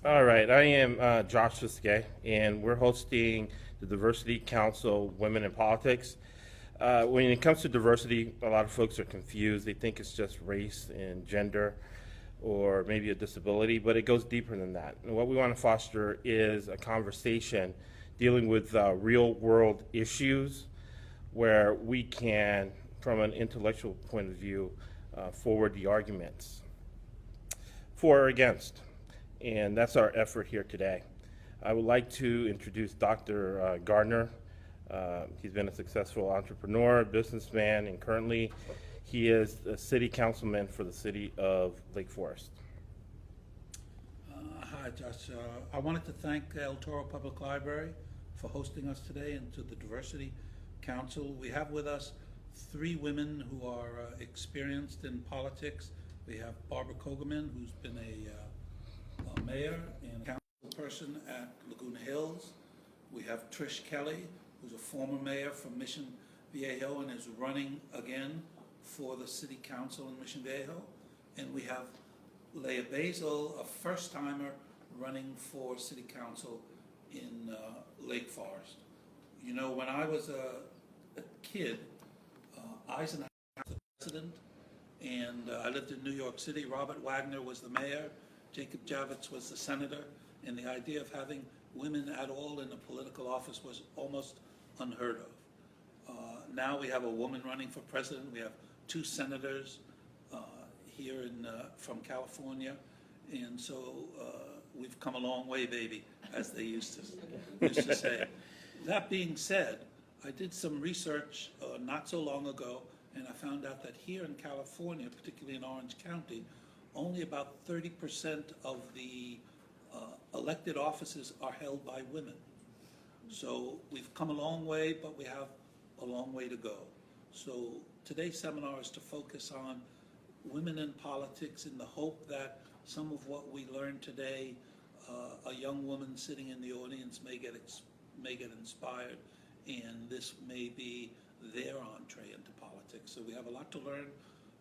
All right, I am Josh Fiske, and we're hosting the Diversity Council Women in Politics. When it comes to diversity, a lot of folks are confused. They think it's just race and gender or maybe a disability, but it goes deeper than that. And what we want to foster is a conversation dealing with real world issues where we can, from an intellectual point of view, forward the arguments for or against. And that's our effort here today. I would like to introduce Dr. Gardner. He's been a successful entrepreneur, businessman, and currently he is a city councilman for the city of Lake Forest. Hi, Josh. I wanted to thank El Toro Public Library for hosting us today, and to the Diversity Council. We have with us three women who are experienced in politics. We have Barbara Kogerman, who's been a mayor and council person at Laguna Hills. We have Trish Kelly, who's a former mayor from Mission Viejo and is running again for the city council in Mission Viejo. And we have Leah Basile, a first-timer running for city council in Lake Forest. You know, when I was a kid, Eisenhower was the president, and I lived in New York City. Robert Wagner was the mayor, Jacob Javits was the senator, and the idea of having women at all in a political office was almost unheard of. Now we have a woman running for president. We have two senators here from California, and so we've come a long way, baby, as they used to say. That being said, I did some research not so long ago, and I found out that here in California, particularly in Orange County, only about 30% of the elected offices are held by women. So we've come a long way, but we have a long way to go. So today's seminar is to focus on women in politics in the hope that some of what we learned today, a young woman sitting in the audience may get inspired, and this may be their entree into politics. So we have a lot to learn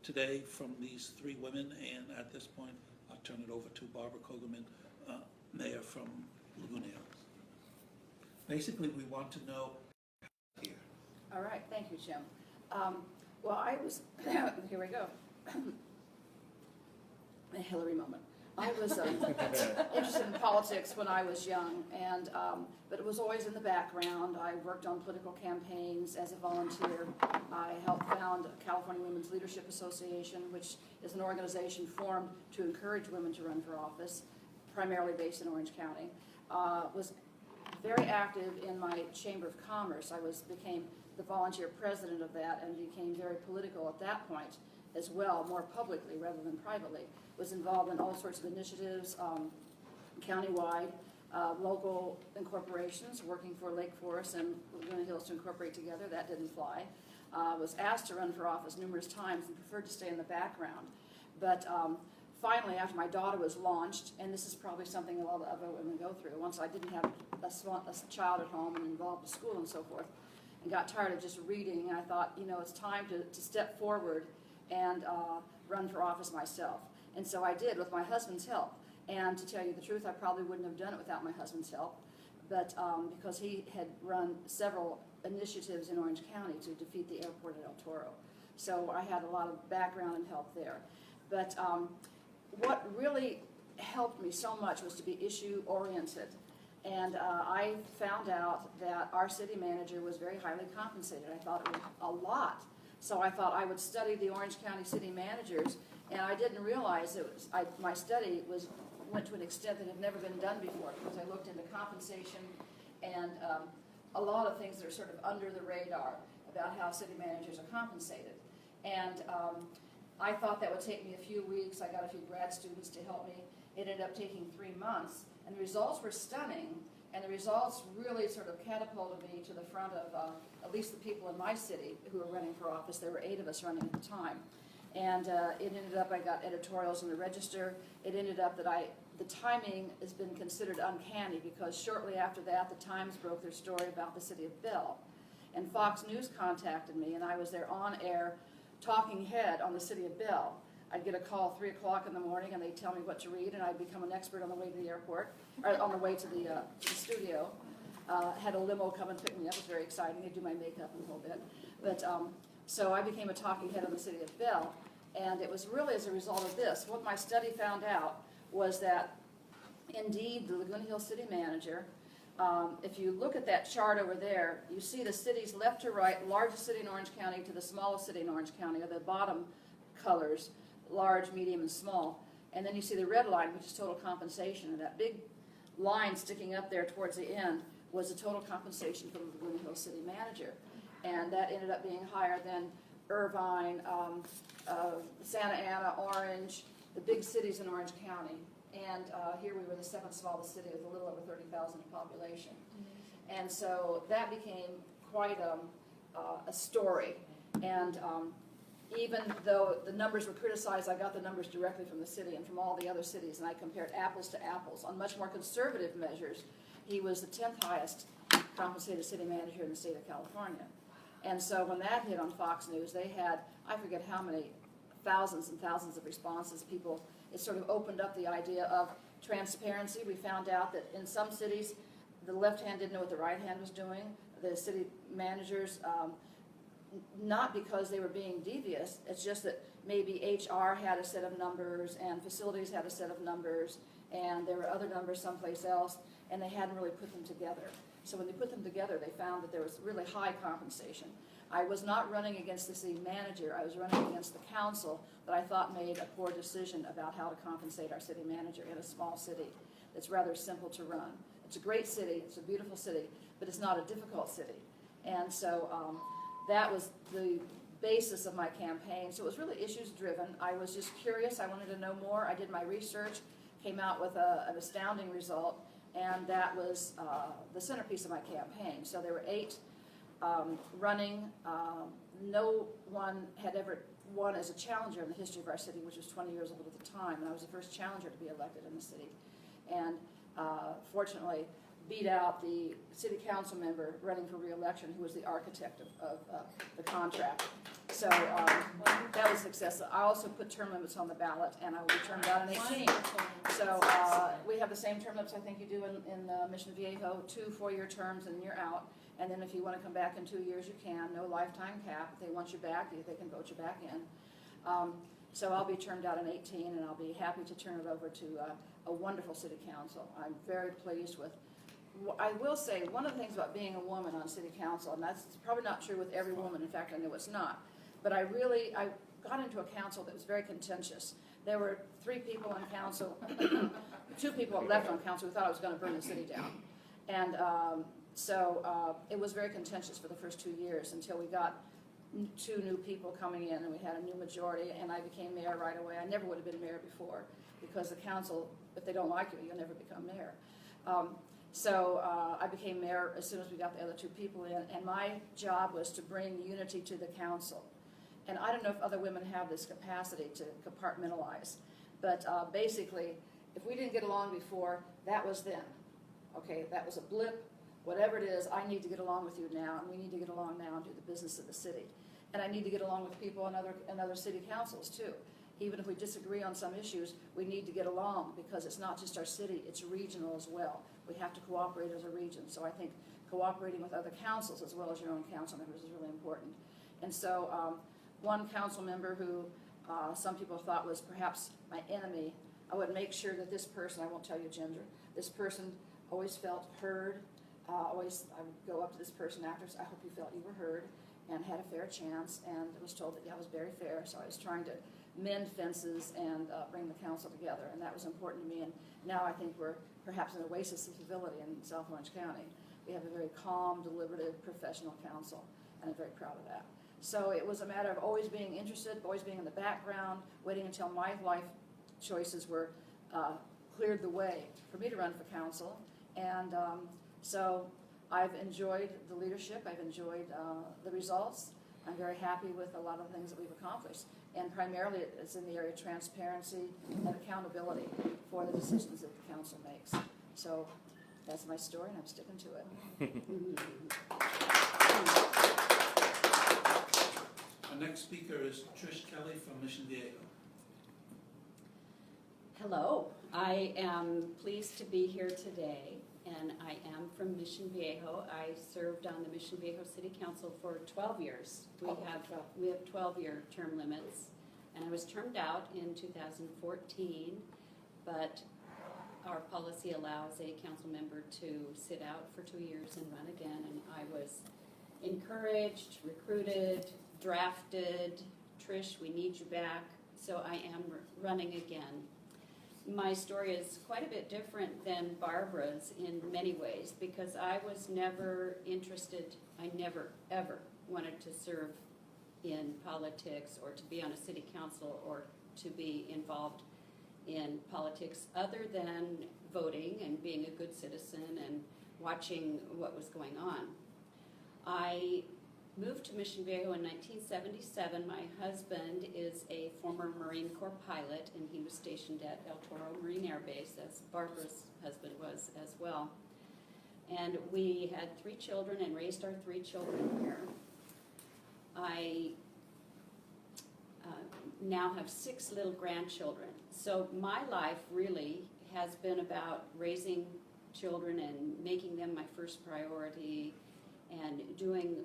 today from these three women, and at this point, I'll turn it over to Barbara Kogerman, Mayor from Laguna Hills. Basically, we want to know here. All right, thank you, Jim. Well, I was, here we go. A Hillary moment. I was interested in politics when I was young, and but it was always in the background. I worked on political campaigns as a volunteer. I helped found California Women's Leadership Association, which is an organization formed to encourage women to run for office, primarily based in Orange County. Was very active in my Chamber of Commerce. I became the volunteer president of that and became very political at that point as well, more publicly rather than privately. Was involved in all sorts of initiatives, countywide, local incorporations, working for Lake Forest and Laguna Hills to incorporate together. That didn't fly. Was asked to run for office numerous times and preferred to stay in the background. But finally, after my daughter was launched, and this is probably something a lot of other women go through, once I didn't have a child at home and involved in school and so forth, and got tired of just reading, and I thought, you know, it's time to step forward and run for office myself. And so I did, with my husband's help. And to tell you the truth, I probably wouldn't have done it without my husband's help, but because he had run several initiatives in Orange County to defeat the airport at El Toro. So I had a lot of background and help there. But what really helped me so much was to be issue-oriented. And I found out that our city manager was very highly compensated. I thought it was a lot. So I thought I would study the Orange County city managers, and I didn't realize my study went to an extent that had never been done before, because I looked into compensation and a lot of things that are sort of under the radar about how city managers are compensated. And I thought that would take me a few weeks. I got a few grad students to help me. It ended up taking 3 months, and the results were stunning. And the results really sort of catapulted me to the front of at least the people in my city who were running for office. There were 8 of us running at the time. And it ended up, I got editorials in the Register. It ended up that the timing has been considered uncanny, because shortly after that, the Times broke their story about the city of Bell. And Fox News contacted me, and I was their on-air talking head on the city of Bell. I'd get a call at 3 o'clock in the morning, and they'd tell me what to read, and I'd become an expert on the way to the airport, or on the way to the studio. Had a limo come and pick me up. It was very exciting. They'd do my makeup and the whole bit. But so I became a talking head in the city of Bell, and it was really as a result of this. What my study found out was that, indeed, the Laguna Hills city manager, if you look at that chart over there, you see the cities left to right, largest city in Orange County to the smallest city in Orange County, are the bottom colors, large, medium, and small. And then you see the red line, which is total compensation, and that big line sticking up there towards the end was the total compensation for the Laguna Hills city manager. And that ended up being higher than Irvine, Santa Ana, Orange, the big cities in Orange County. And here we were the seventh smallest city with a little over 30,000 population. And so that became quite a story. And even though the numbers were criticized, I got the numbers directly from the city and from all the other cities, and I compared apples to apples. On much more conservative measures, he was the 10th highest compensated city manager in the state of California. And so when that hit on Fox News, they had, I forget how many, thousands and thousands of responses. People, it sort of opened up the idea of transparency. We found out that in some cities, the left hand didn't know what the right hand was doing. The city managers, not because they were being devious, it's just that maybe HR had a set of numbers and facilities had a set of numbers and there were other numbers someplace else, and they hadn't really put them together. So when they put them together, they found that there was really high compensation. I was not running against the city manager, I was running against the council that I thought made a poor decision about how to compensate our city manager in a small city that's rather simple to run. It's a great city, it's a beautiful city, but it's not a difficult city. And so that was the basis of my campaign. So it was really issues driven. I was just curious, I wanted to know more. I did my research, came out with an astounding result, and that was the centerpiece of my campaign. So there were 8 running. No one had ever won as a challenger in the history of our city, which was 20 years old at the time, and I was the first challenger to be elected in the city. And fortunately, beat out the city council member running for re-election, who was the architect of the contract. So that was successful. I also put term limits on the ballot, and I will be termed out in 18. So we have the same term limits I think you do in Mission Viejo, 2 4-year terms, and you're out. And then if you want to come back in 2 years, you can. No lifetime cap. If they want you back, they can vote you back in. So I'll be termed out in 18, and I'll be happy to turn it over to a wonderful city council. I'm very pleased with. I will say, one of the things about being a woman on city council, and that's probably not true with every woman, in fact I know it's not, but I got into a council that was very contentious. There were 3 people on council, 2 people left on council who thought I was going to burn the city down. And so it was very contentious for the first 2 years until we got 2 new people coming in and we had a new majority, and I became mayor right away. I never would have been mayor before, because the council, if they don't like you, you'll never become mayor. So I became mayor as soon as we got the other 2 people in, and my job was to bring unity to the council. And I don't know if other women have this capacity to compartmentalize, but basically, if we didn't get along before, that was then. Okay, that was a blip. Whatever it is, I need to get along with you now, and we need to get along now and do the business of the city. And I need to get along with people in other city councils too. Even if we disagree on some issues, we need to get along, because it's not just our city, it's regional as well. We have to cooperate as a region. So I think cooperating with other councils as well as your own council members is really important. And so one council member who some people thought was perhaps my enemy, I would make sure that this person, I won't tell you gender, this person always felt heard. I would go up to this person afterwards, I hope you felt you were heard and had a fair chance, and was told that I was very fair. So I was trying to mend fences and bring the council together, and that was important to me. And now I think we're perhaps an oasis of civility in South Orange County. We have a very calm, deliberative, professional council, and I'm very proud of that. So it was a matter of always being interested, always being in the background, waiting until my life choices were cleared the way for me to run for council. And so I've enjoyed the leadership, I've enjoyed the results. I'm very happy with a lot of the things that we've accomplished. And primarily it's in the area of transparency and accountability for the decisions that the council makes. So that's my story, and I'm sticking to it. Our next speaker is Trish Kelly from Mission Viejo. Hello, I am pleased to be here today, and I am from Mission Viejo. I served on the Mission Viejo City Council for 12 years. We have 12-year term limits, and I was termed out in 2014, but our policy allows a council member to sit out for 2 years and run again, and I was encouraged, recruited, drafted. Trish, we need you back, so I am running again. My story is quite a bit different than Barbara's in many ways, because I was never interested, I never ever wanted to serve in politics or to be on a city council or to be involved in politics other than voting and being a good citizen and watching what was going on. I moved to Mission Viejo in 1977. My husband is a former Marine Corps pilot, and he was stationed at El Toro Marine Air Base, as Barbara's husband was as well. And we had 3 children and raised our 3 children here. I now have 6 little grandchildren. So my life really has been about raising children and making them my first priority and doing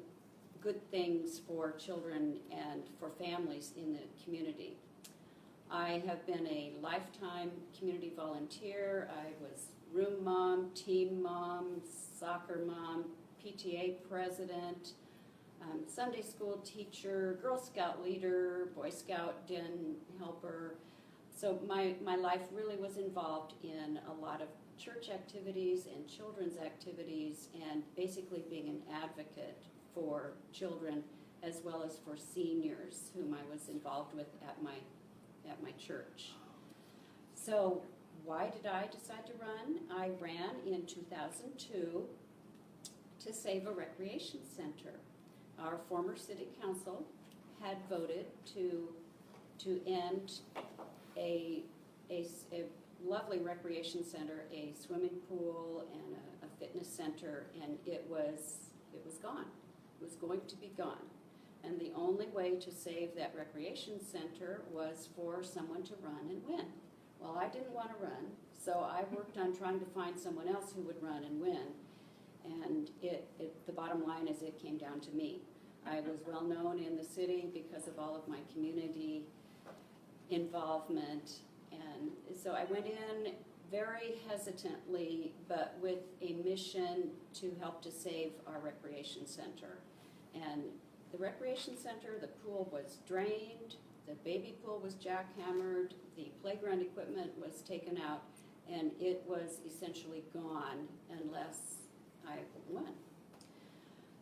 good things for children and for families in the community. I have been a lifetime community volunteer. I was room mom, team mom, soccer mom, PTA president, Sunday school teacher, Girl Scout leader, Boy Scout den helper. So my life really was involved in a lot of church activities and children's activities and basically being an advocate for children as well as for seniors whom I was involved with at my church. So why did I decide to run? I ran in 2002 to save a recreation center. Our former city council had voted to end a lovely recreation center, a swimming pool and a fitness center, and it was gone. It was going to be gone. And the only way to save that recreation center was for someone to run and win. Well, I didn't want to run, so I worked on trying to find someone else who would run and win. And the bottom line is it came down to me. I was well known in the city because of all of my community involvement. And so I went in very hesitantly, but with a mission to help to save our recreation center. And the recreation center, the pool was drained, the baby pool was jackhammered, the playground equipment was taken out, and it was essentially gone unless I won.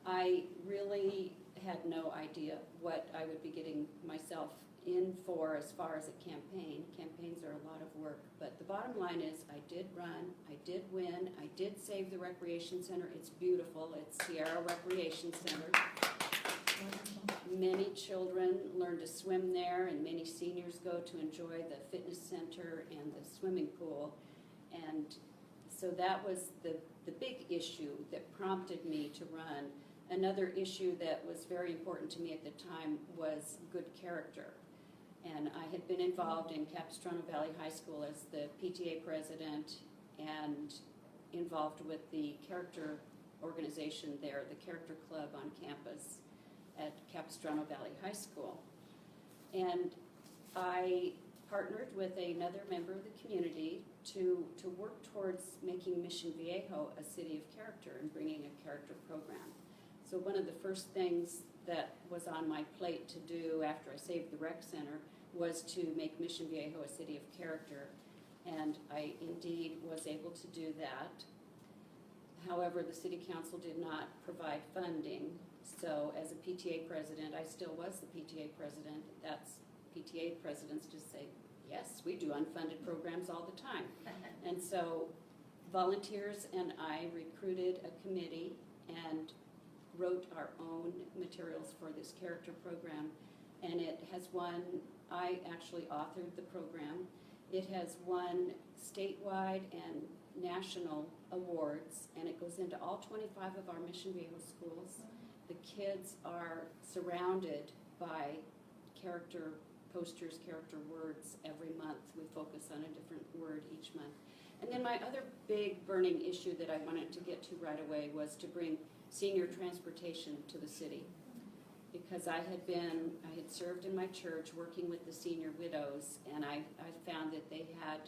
I really had no idea what I would be getting myself in for as far as a campaign. Campaigns are a lot of work, but the bottom line is I did run, I did win, I did save the recreation center. It's beautiful. It's Sierra Recreation Center. Many children learn to swim there, and many seniors go to enjoy the fitness center and the swimming pool. And so that was the big issue that prompted me to run. Another issue that was very important to me at the time was good character. And I had been involved in Capistrano Valley High School as the PTA president and involved with the character organization there, the Character Club on campus at Capistrano Valley High School. And I partnered with another member of the community to work towards making Mission Viejo a city of character and bringing a character program. So one of the first things that was on my plate to do after I saved the rec center was to make Mission Viejo a city of character, and I indeed was able to do that. However, the city council did not provide funding, so as a PTA president, I still was the PTA president. That's PTA presidents just say, yes, we do unfunded programs all the time. And so volunteers and I recruited a committee and wrote our own materials for this character program, and it has won, I actually authored the program. It has won statewide and national awards, and it goes into all 25 of our Mission Viejo schools. The kids are surrounded by character posters, character words every month. We focus on a different word each month. And then my other big burning issue that I wanted to get to right away was to bring senior transportation to the city. Because I had served in my church working with the senior widows, and I found that they had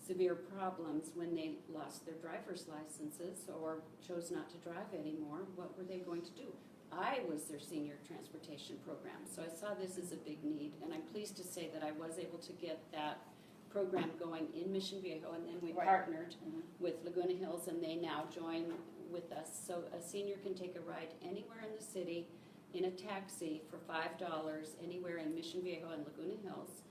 severe problems when they lost their driver's licenses or chose not to drive anymore. What were they going to do? I was their senior transportation program, so I saw this as a big need, and I'm pleased to say that I was able to get that program going in Mission Viejo, and then we partnered with Laguna Hills, and they now join with us. So a senior can take a ride anywhere in the city in a taxi for $5 anywhere in Mission Viejo and Laguna Hills.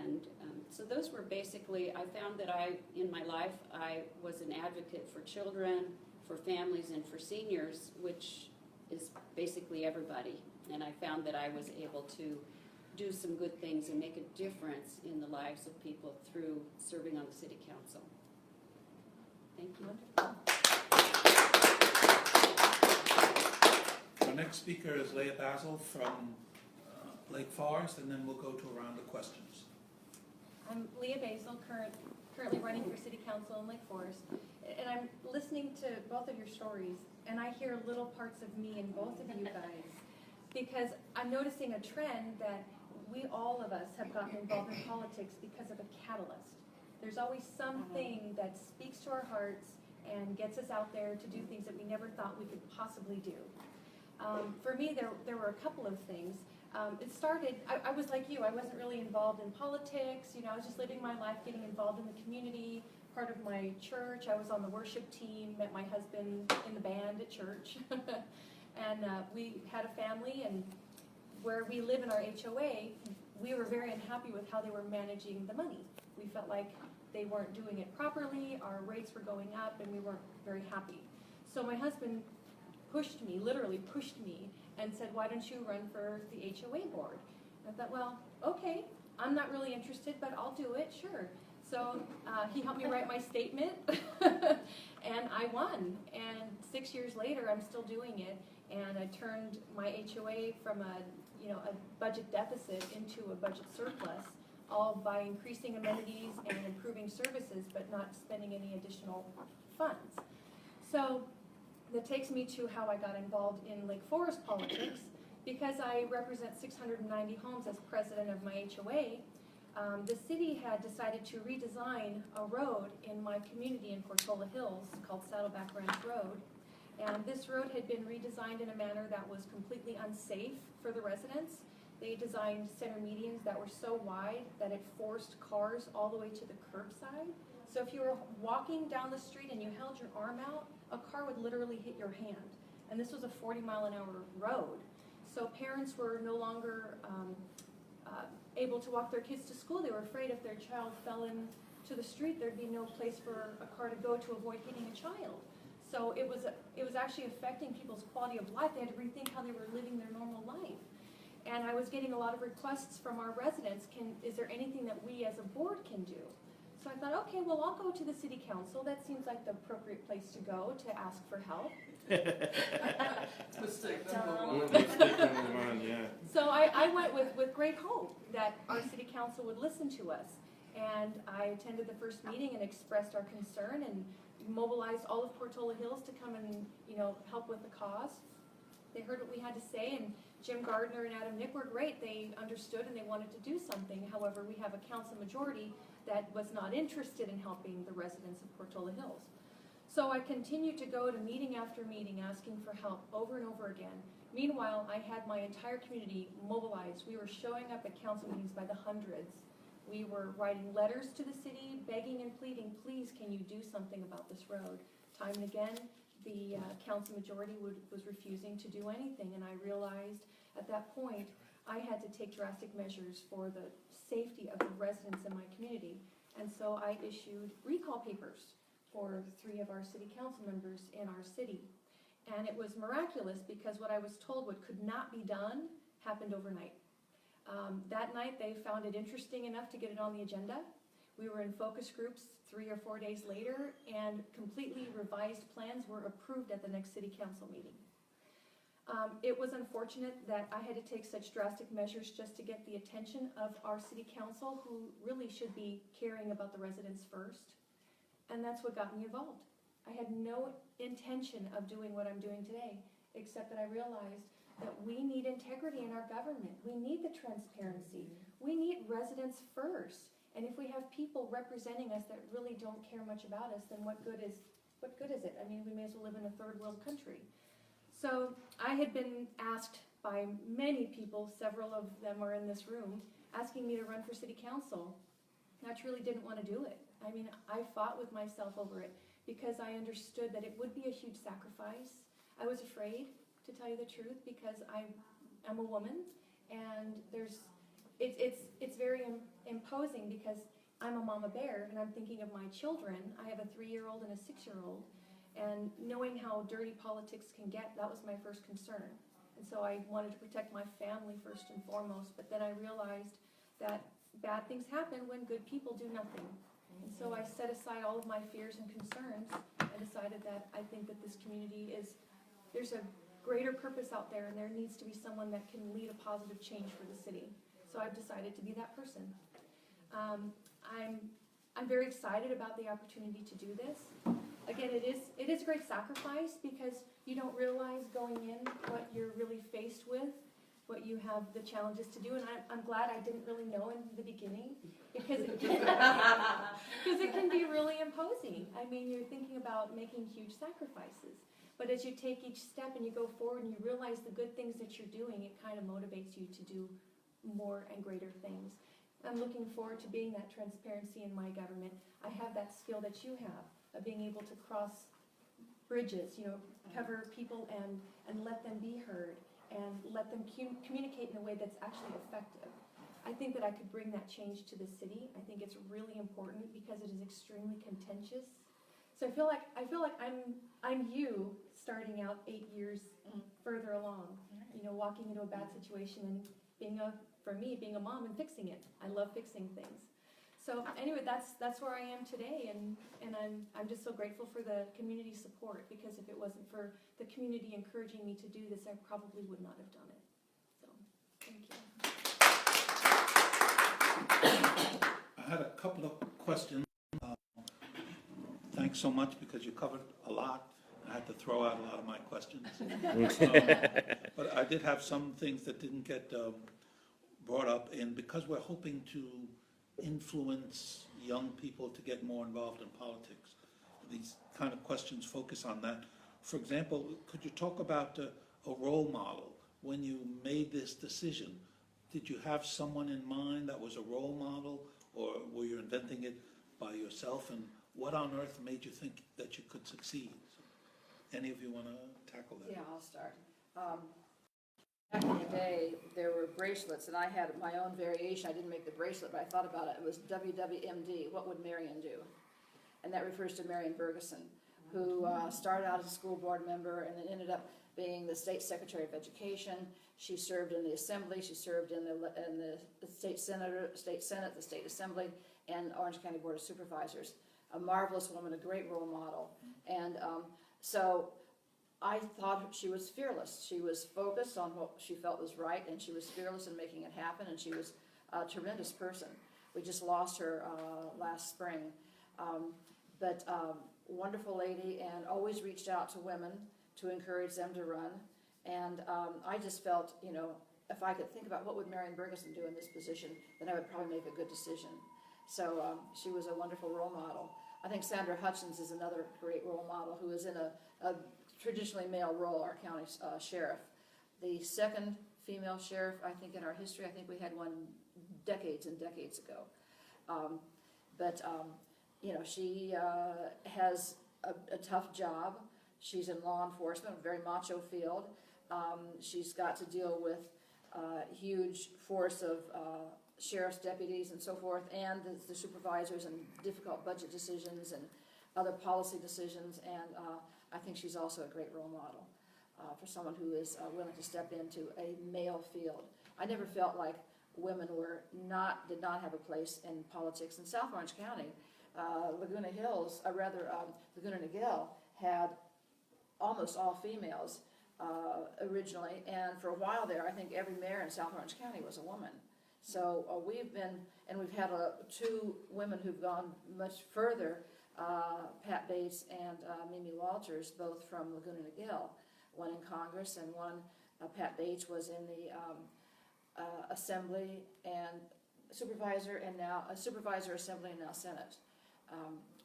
And so those were basically, I found that in my life, I was an advocate for children, for families, and for seniors, which is basically everybody. And I found that I was able to do some good things and make a difference in the lives of people through serving on the city council. Thank you. Our next speaker is Leah Basile from Lake Forest, and then we'll go to a round of questions. I'm Leah Basile, currently running for City Council in Lake Forest, and I'm listening to both of your stories, and I hear little parts of me in both of you guys, because I'm noticing a trend that all of us have gotten involved in politics because of a catalyst. There's always something that speaks to our hearts and gets us out there to do things that we never thought we could possibly do. For me, there were a couple of things. It started, I was like you, I wasn't really involved in politics, I was just living my life, getting involved in the community, part of my church. I was on the worship team, met my husband in the band at church, and we had a family, and where we live in our HOA, we were very unhappy with how they were managing the money. We felt like they weren't doing it properly, our rates were going up, and we weren't very happy. So my husband pushed me, literally pushed me, and said, why don't you run for the HOA board? And I thought, well, okay, I'm not really interested, but I'll do it, sure. So he helped me write my statement, and I won. And 6 years later, I'm still doing it, and I turned my HOA from a budget deficit into a budget surplus, all by increasing amenities and improving services, but not spending any additional funds. So that takes me to how I got involved in Lake Forest politics. Because I represent 690 homes as president of my HOA, the city had decided to redesign a road in my community in Portola Hills called Saddleback Ranch Road. And this road had been redesigned in a manner that was completely unsafe for the residents. They designed center medians that were so wide that it forced cars all the way to the curbside. So if you were walking down the street and you held your arm out, a car would literally hit your hand. And this was a 40-mile-an-hour road. So parents were no longer able to walk their kids to school. They were afraid if their child fell into the street, there'd be no place for a car to go to avoid hitting a child. So it was actually affecting people's quality of life. They had to rethink how they were living their normal life. And I was getting a lot of requests from our residents, is there anything that we as a board can do? So I thought, okay, well, I'll go to the city council. That seems like the appropriate place to go to ask for help. Mistake Number one, yeah. So I went with great hope that our city council would listen to us. And I attended the first meeting and expressed our concern and mobilized all of Portola Hills to come and help with the cause. They heard what we had to say, and Jim Gardner and Adam Nick were great. They understood and they wanted to do something. However, we have a council majority that was not interested in helping the residents of Portola Hills. So I continued to go to meeting after meeting asking for help over and over again. Meanwhile, I had my entire community mobilized. We were showing up at council meetings by the hundreds. We were writing letters to the city, begging and pleading, please, can you do something about this road? Time and again, the council majority was refusing to do anything, and I realized at that point I had to take drastic measures for the safety of the residents in my community. And so I issued recall papers for 3 of our city council members in our city. And it was miraculous because what I was told what could not be done happened overnight. That night they found it interesting enough to get it on the agenda. We were in focus groups 3 or 4 days later, and completely revised plans were approved at the next city council meeting. It was unfortunate that I had to take such drastic measures just to get the attention of our city council, who really should be caring about the residents first. And that's what got me involved. I had no intention of doing what I'm doing today, except that I realized that we need integrity in our government. We need the transparency. We need residents first. And if we have people representing us that really don't care much about us, then what good is it? I mean, we may as well live in a third world country. So I had been asked by many people, several of them are in this room, asking me to run for city council. I truly didn't want to do it. I mean, I fought with myself over it because I understood that it would be a huge sacrifice. I was afraid, to tell you the truth, because I'm a woman, and it's very imposing because I'm a mama bear and I'm thinking of my children. I have a 3-year-old and a 6-year-old, and knowing how dirty politics can get, that was my first concern. And so I wanted to protect my family first and foremost, but then I realized that bad things happen when good people do nothing. And so I set aside all of my fears and concerns and decided that I think that this community there's a greater purpose out there, and there needs to be someone that can lead a positive change for the city. So I've decided to be that person. I'm very excited about the opportunity to do this. Again, it is a great sacrifice because you don't realize going in what you're really faced with, what you have the challenges to do, and I'm glad I didn't really know in the beginning because it can be really imposing. I mean, you're thinking about making huge sacrifices, but as you take each step and you go forward and you realize the good things that you're doing, it kind of motivates you to do more and greater things. I'm looking forward to being that transparency in my government. I have that skill that you have of being able to cross bridges, cover people and let them be heard and let them communicate in a way that's actually effective. I think that I could bring that change to the city. I think it's really important because it is extremely contentious. So I feel like I'm you starting out 8 years further along, walking into a bad situation and being a mom and fixing it. I love fixing things. So anyway, that's where I am today, and I'm just so grateful for the community support, because if it wasn't for the community encouraging me to do this, I probably would not have done it. So thank you. I had a couple of questions. Thanks so much, because you covered a lot. I had to throw out a lot of my questions. But I did have some things that didn't get brought up, and because we're hoping to influence young people to get more involved in politics, these kind of questions focus on that. For example, could you talk about a role model? When you made this decision, did you have someone in mind that was a role model, or were you inventing it by yourself? And what on earth made you think that you could succeed? Any of you want to tackle that? Yeah, I'll start. Back in the day, there were bracelets, and I had my own variation. I didn't make the bracelet, but I thought about it. It was WWMD, what would Marion do? And that refers to Marion Bergeson, who started out as a school board member and then ended up being the state secretary of education. She served in the assembly, she served in the state senate, the state assembly, and Orange County Board of Supervisors. A marvelous woman, a great role model. And so I thought she was fearless. She was focused on what she felt was right, and she was fearless in making it happen, and she was a tremendous person. We just lost her last spring. But wonderful lady, and always reached out to women to encourage them to run. And I just felt, if I could think about what would Marion Bergeson do in this position, then I would probably make a good decision. So she was a wonderful role model. I think Sandra Hutchins is another great role model who is in a traditionally male role, our county sheriff. The second female sheriff, I think, in our history. I think we had one decades and decades ago. She has a tough job. She's in law enforcement, a very macho field. She's got to deal with a huge force of sheriff's deputies and so forth, and the supervisors, and difficult budget decisions and other policy decisions, and I think she's also a great role model for someone who is willing to step into a male field. I never felt like women did not have a place in politics. In South Orange County, Laguna Niguel had almost all females. originally, and for a while there, I think every mayor in South Orange County was a woman. So we've had two women who've gone much further, Pat Bates and Mimi Walters, both from Laguna Niguel, one in Congress and one, Pat Bates was in the Assembly and Supervisor, and now Supervisor, Assembly, and now Senate.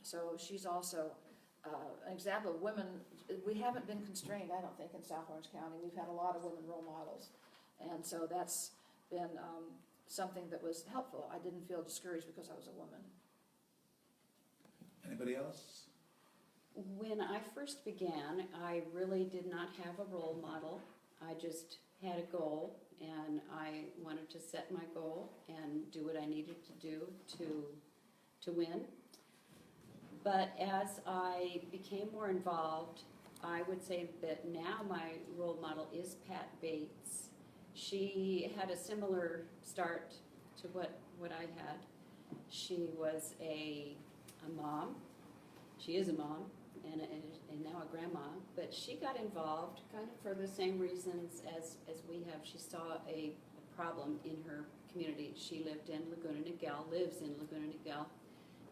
So she's also an example of women. We haven't been constrained, I don't think, in South Orange County. We've had a lot of women role models, and so that's been something that was helpful. I didn't feel discouraged because I was a woman. Anybody else? When I first began, I really did not have a role model. I just had a goal, and I wanted to set my goal and do what I needed to do to win. But as I became more involved, I would say that now my role model is Pat Bates. She had a similar start to what I had. She was a mom. She is a mom and now a grandma, but she got involved kind of for the same reasons as we have. She saw a problem in her community. She lived in Laguna Niguel, lives in Laguna Niguel,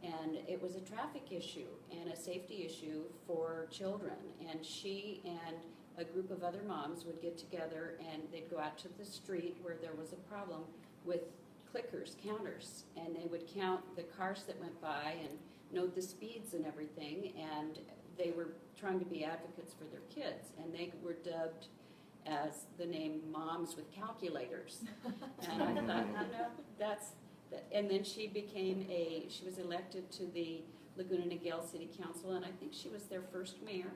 and it was a traffic issue and a safety issue for children. And she and a group of other moms would get together and they'd go out to the street where there was a problem with clickers, counters, and they would count the cars that went by and note the speeds and everything, and they were trying to be advocates for their kids, and they were dubbed as the name Moms with Calculators. And I thought, that's, and then she was elected to the Laguna Niguel City Council, and I think she was their first mayor.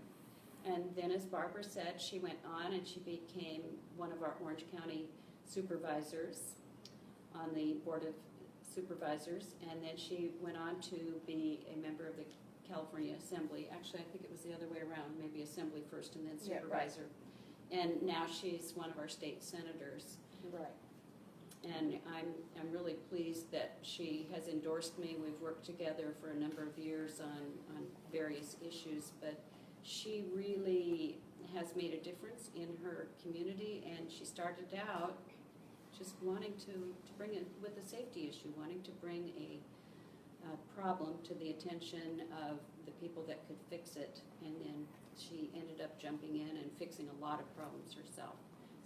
And then, as Barbara said, she went on and she became one of our Orange County supervisors on the Board of Supervisors, and then she went on to be a member of the California Assembly. Actually, I think it was the other way around, maybe Assembly first and then Supervisor. Yeah, right. And now she's one of our state senators. Right. And I'm really pleased that she has endorsed me. We've worked together for a number of years on various issues, but she really has made a difference in her community, and she started out just wanting to bring it with a safety issue, wanting to bring a problem to the attention of the people that could fix it, and then she ended up jumping in and fixing a lot of problems herself.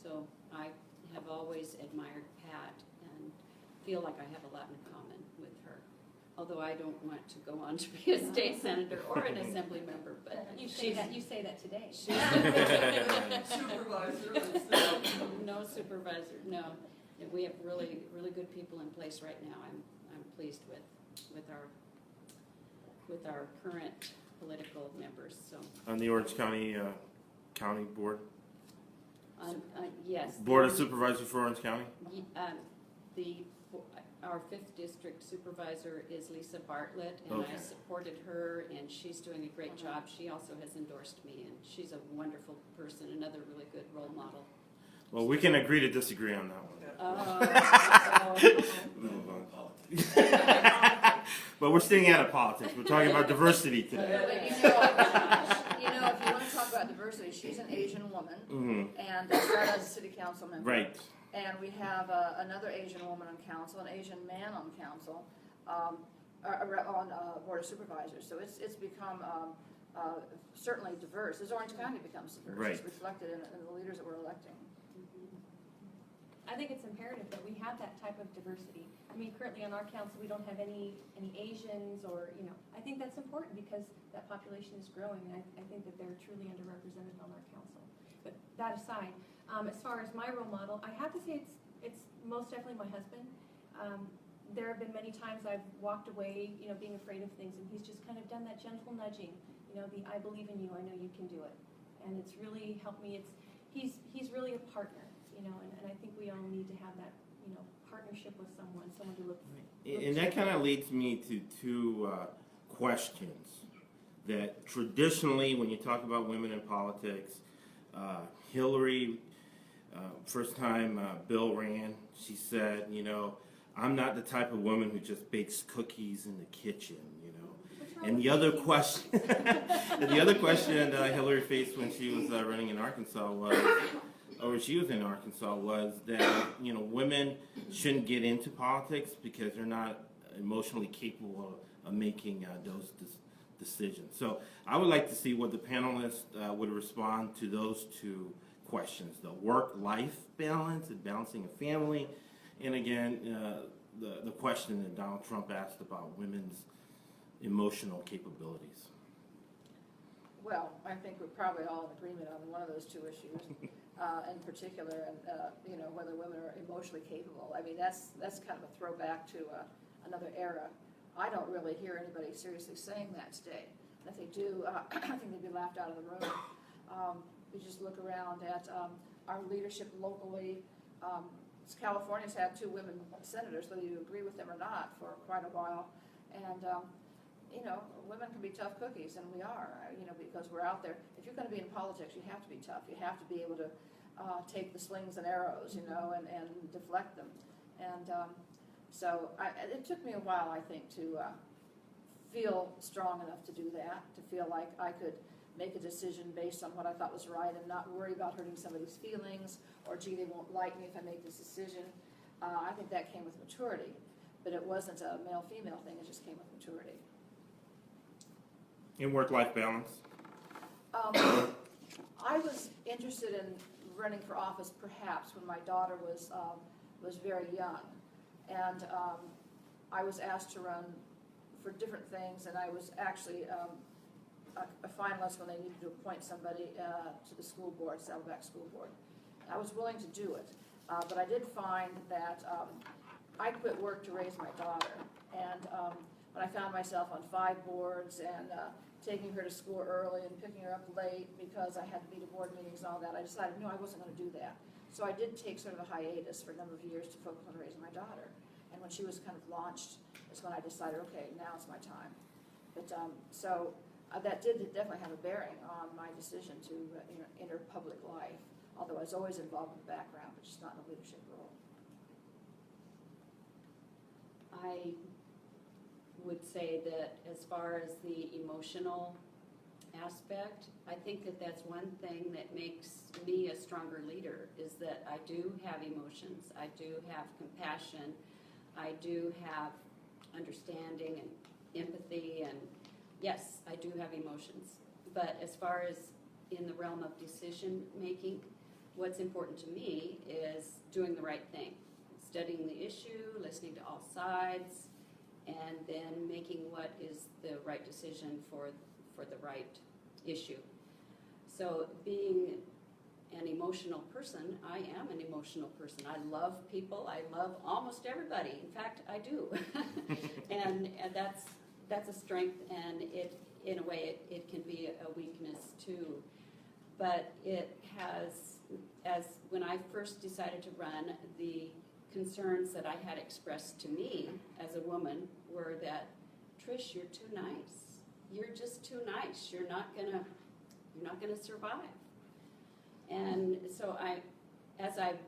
So I have always admired Pat and feel like I have a lot in common with her. Although I don't want to go on to be a state senator or an assembly member, but You say that today. Supervisor. No supervisor, no. We have really, really good people in place right now. I'm pleased with our current political members. So On the Orange County County Board? yes, Board of Supervisors for Orange County? Our 5th district supervisor is Lisa Bartlett, and Okay. I supported her, and she's doing a great job. She also has endorsed me, and she's a wonderful person, another really good role model. Well, we can agree to disagree on that one. But we're staying out of politics. We're talking about diversity today. But if you want to talk about diversity, she's an Asian woman, Mm-hmm. and started as a city council member. Right. And we have another Asian woman on council, an Asian man on council, on Board of Supervisors. So it's become certainly diverse. As Orange County becomes diverse, Right. it's reflected in the leaders that we're electing. I think it's imperative that we have that type of diversity. I mean, currently on our council, we don't have any Asians or, I think that's important because that population is growing, and I think that they're truly underrepresented on our council. But that aside, as far as my role model, I have to say it's most definitely my husband. There have been many times I've walked away, being afraid of things, and he's just kind of done that gentle nudging, the I believe in you, I know you can do it. And it's really helped me. He's really a partner, and I think we all need to have that, partnership with someone to look. And that kind of leads me to two questions that traditionally, when you talk about women in politics, Hillary, first time Bill ran, she said, I'm not the type of woman who just bakes cookies in the kitchen, you know. What's wrong And with the other baking? question, and the other question Hillary faced when she was running in Arkansas was, or she was in Arkansas, was that, you know, women shouldn't get into politics because they're not emotionally capable of making those decisions. So I would like to see what the panelists would respond to those two questions: the work-life balance and balancing a family, and again, the question that Donald Trump asked about women's emotional capabilities. Well, I think we're probably all in agreement on one of those two issues, in particular, and you know, whether women are emotionally capable. I mean, that's kind of a throwback to another era. I don't really hear anybody seriously saying that today. And if they do, I think they'd be laughed out of the room. You just look around at our leadership locally. California's had 2 women senators, whether you agree with them or not, for quite a while. And you know, women can be tough cookies, and we are, you know, because we're out there. If you're going to be in politics, you have to be tough. You have to be able to take the slings and arrows, you know, and deflect them. And so it took me a while, I think, to feel strong enough to do that, to feel like I could make a decision based on what I thought was right and not worry about hurting somebody's feelings or, gee, they won't like me if I make this decision. I think that came with maturity, but it wasn't a male-female thing. It just came with maturity. In work-life balance? I was interested in running for office perhaps when my daughter was very young, and I was asked to run for different things, and I was actually a finalist when they needed to appoint somebody to the school board, Saddleback School Board. I was willing to do it, but I did find that I quit work to raise my daughter, and when I found myself on 5 boards and taking her to school early and picking her up late because I had to be to board meetings and all that, I decided, no, I wasn't going to do that. So I did take sort of a hiatus for a number of years to focus on raising my daughter. And when she was kind of launched is when I decided, okay, now is my time. But that did definitely have a bearing on my decision to enter public life, although I was always involved in the background, but just not in a leadership role. I would say that as far as the emotional aspect, I think that that's one thing that makes me a stronger leader, is that I do have emotions, I do have compassion, I do have understanding and empathy, and yes, I do have emotions. But as far as in the realm of decision making, what's important to me is doing the right thing, studying the issue, listening to all sides, and then making what is the right decision for the right issue. So being an emotional person, I am an emotional person. I love people. I love almost everybody. In fact, I do. and that's a strength, and it, in a way, it can be a weakness too. But it has, as when I first decided to run, the concerns that I had expressed to me as a woman were that, Trish, you're too nice. You're just too nice. You're not gonna survive. And so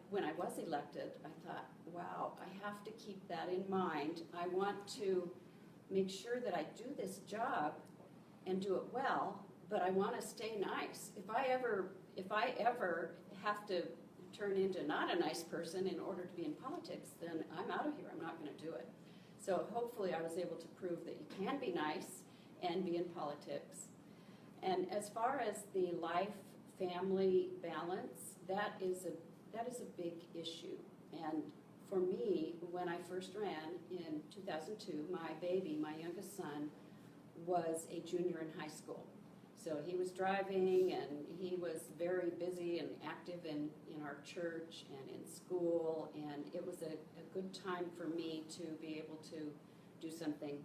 when I was elected, I thought, wow, I have to keep that in mind. I want to make sure that I do this job and do it well, but I want to stay nice. If I ever have to turn into not a nice person in order to be in politics, then I'm out of here. I'm not going to do it. So hopefully I was able to prove that you can be nice and be in politics. And as far as the life-family balance, that is a big issue. And for me, when I first ran in 2002, my baby, my youngest son, was a junior in high school. So he was driving, and he was very busy and active in our church and in school, and it was a good time for me to be able to do something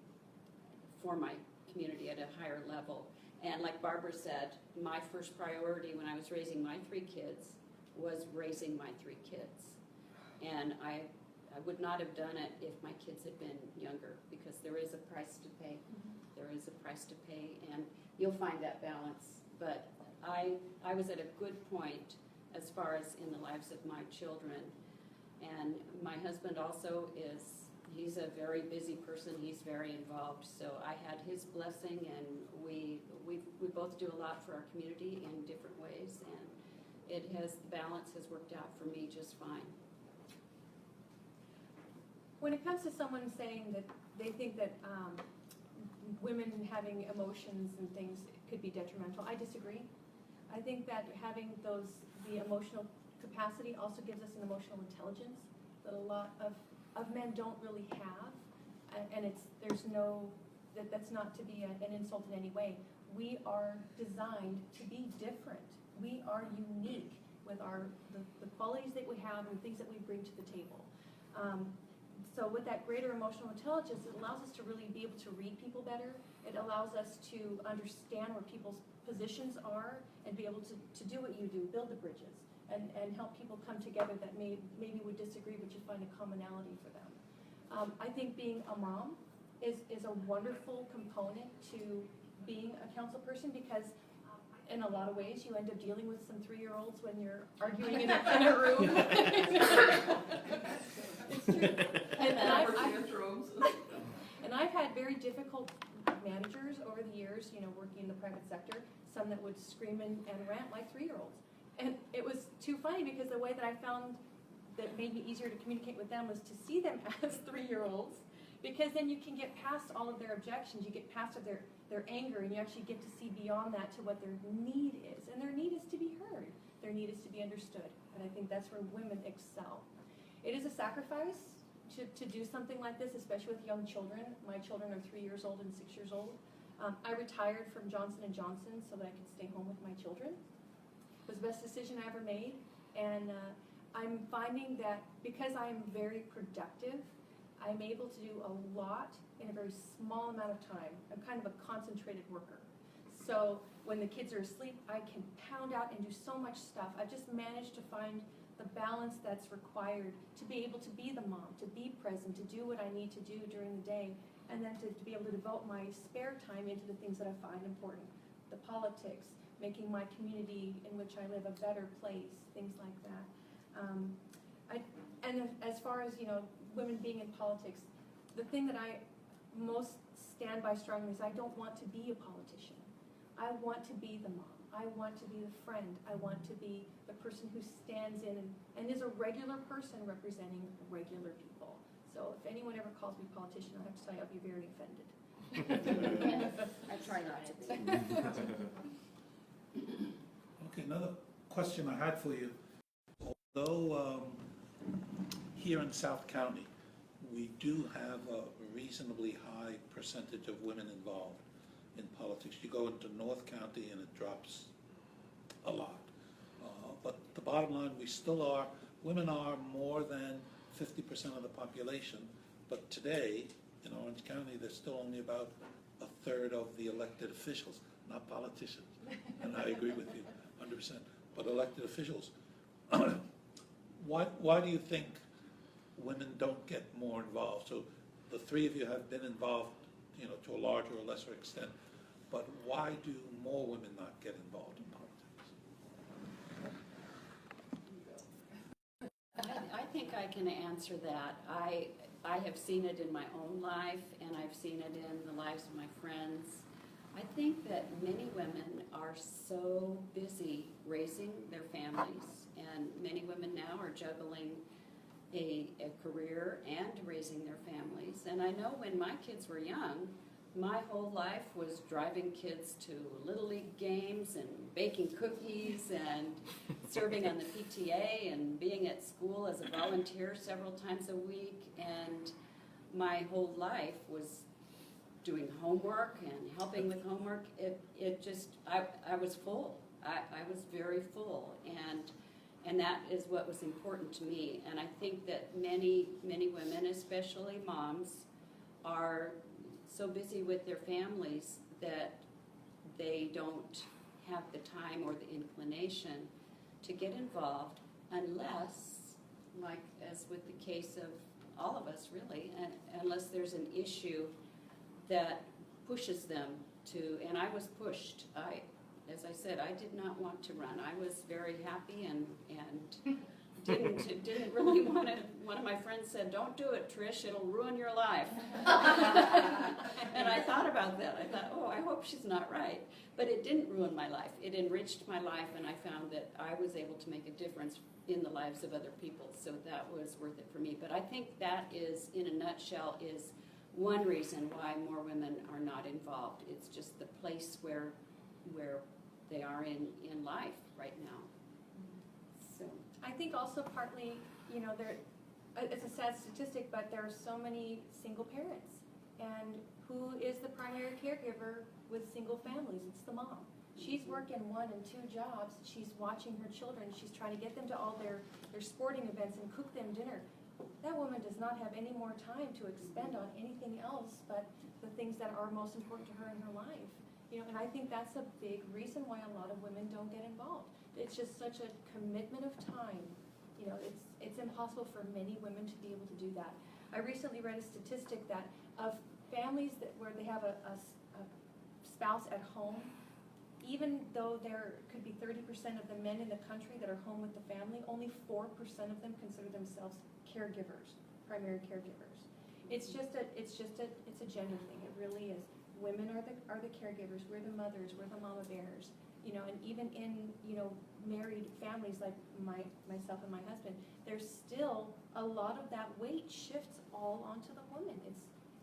for my community at a higher level. And like Barbara said, my first priority when I was raising my 3 kids was raising my 3 kids. And I would not have done it if my kids had been younger, because there is a price to pay. There is a price to pay, and you'll find that balance. But I was at a good point as far as in the lives of my children. And my husband also is he's a very busy person, he's very involved, so I had his blessing, and we both do a lot for our community in different ways, and the balance has worked out for me just fine. When it comes to someone saying that they think that women having emotions and things could be detrimental, I disagree. I think that having the emotional capacity also gives us an emotional intelligence that a lot of men don't really have, and that's not to be an insult in any way. We are designed to be different. We are unique with the qualities that we have and things that we bring to the table. So with that greater emotional intelligence, it allows us to really be able to read people better. It allows us to understand where people's positions are and be able to do what you do, build the bridges, and help people come together that maybe would disagree, but you find a commonality for them. I think being a mom is a wonderful component to being a council person, because in a lot of ways you end up dealing with some 3-year-olds when you're arguing in a room. It's true. And I've had very difficult managers over the years, working in the private sector, some that would scream and rant like 3-year-olds. And it was too funny, because the way that I found that made me easier to communicate with them was to see them as 3-year-olds, because then you can get past all of their objections, you get past their anger, and you actually get to see beyond that to what their need is. And their need is to be heard. Their need is to be understood. And I think that's where women excel. It is a sacrifice to do something like this, especially with young children. My children are 3 years old and 6 years old. I retired from Johnson & Johnson so that I could stay home with my children. It was the best decision I ever made. And I'm finding that because I'm very productive, I'm able to do a lot in a very small amount of time. I'm kind of a concentrated worker. So when the kids are asleep, I can pound out and do so much stuff. I've just managed to find the balance that's required to be able to be the mom, to be present, to do what I need to do during the day, and then to be able to devote my spare time into the things that I find important. The politics, making my community in which I live a better place, things like that. And as far as, women being in politics, the thing that I most stand by strongly is I don't want to be a politician. I want to be the mom. I want to be the friend. I want to be the person who stands in and is a regular person representing regular people. So if anyone ever calls me politician, I have to tell you, I'll be very offended. I try not to be. Okay, another question I had for you. Although here in South County, we do have a reasonably high percentage of women involved in politics. You go into North County and it drops a lot. But the bottom line, women are more than 50% of the population. But today, in Orange County, there's still only about a third of the elected officials, not politicians. And I agree with you 100%. But elected officials, why do you think women don't get more involved? So the three of you have been involved, to a larger or lesser extent, but why do more women not get involved in politics? I think I can answer that. I have seen it in my own life, and I've seen it in the lives of my friends. I think that many women are so busy raising their families, and many women now are juggling a career and raising their families. And I know when my kids were young, my whole life was driving kids to Little League games and baking cookies and serving on the PTA and being at school as a volunteer several times a week. And my whole life was doing homework and helping with homework. I was full. I was very full. And that is what was important to me. And I think that many women, especially moms, are so busy with their families that they don't have the time or the inclination to get involved unless, like as with the case of all of us really, unless there's an issue that pushes them to, and I was pushed. As I said, I did not want to run. I was very happy and didn't really want to. One of my friends said, "Don't do it, Trish. It'll ruin your life." And I thought about that. I thought, oh, I hope she's not right. But it didn't ruin my life. It enriched my life, and I found that I was able to make a difference in the lives of other people. So that was worth it for me. But I think that is, in a nutshell, is one reason why more women are not involved. It's just the place where they are in life right now. So I think also partly, you know, it's a sad statistic, but there are so many single parents. And who is the primary caregiver with single families? It's the mom. She's working 1 and 2 jobs. She's watching her children. She's trying to get them to all their sporting events and cook them dinner. That woman does not have any more time to expend on anything else but the things that are most important to her in her life. You know, and I think that's a big reason why a lot of women don't get involved. It's just such a commitment of time. You know, it's impossible for many women to be able to do that. I recently read a statistic that of families where they have a spouse at home, even though there could be 30% of the men in the country that are home with the family, only 4% of them consider themselves caregivers, primary caregivers. It's a gender thing. It really is. Women are the caregivers. We're the mothers. We're the mama bears. You know, and even in, you know, married families like myself and my husband, there's still a lot of that weight shifts all onto the woman.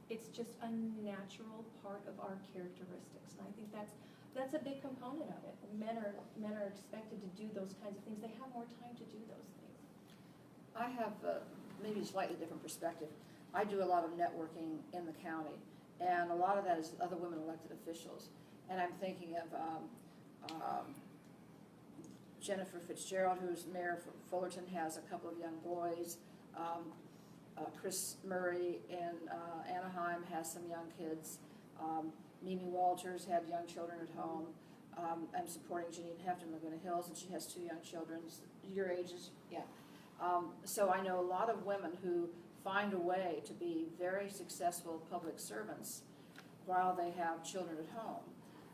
It's just a natural part of our characteristics, and I think that's a big component of it. Men are expected to do those kinds of things. They have more time to do those things. I have maybe a slightly different perspective. I do a lot of networking in the county, and a lot of that is other women elected officials. And I'm thinking of Jennifer Fitzgerald, who's mayor for Fullerton, has a couple of young boys. Chris Murray in Anaheim has some young kids. Mimi Walters had young children at home. I'm supporting Janine Hefton in Laguna Hills, and she has 2 young children, your ages, yeah. So I know a lot of women who find a way to be very successful public servants while they have children at home.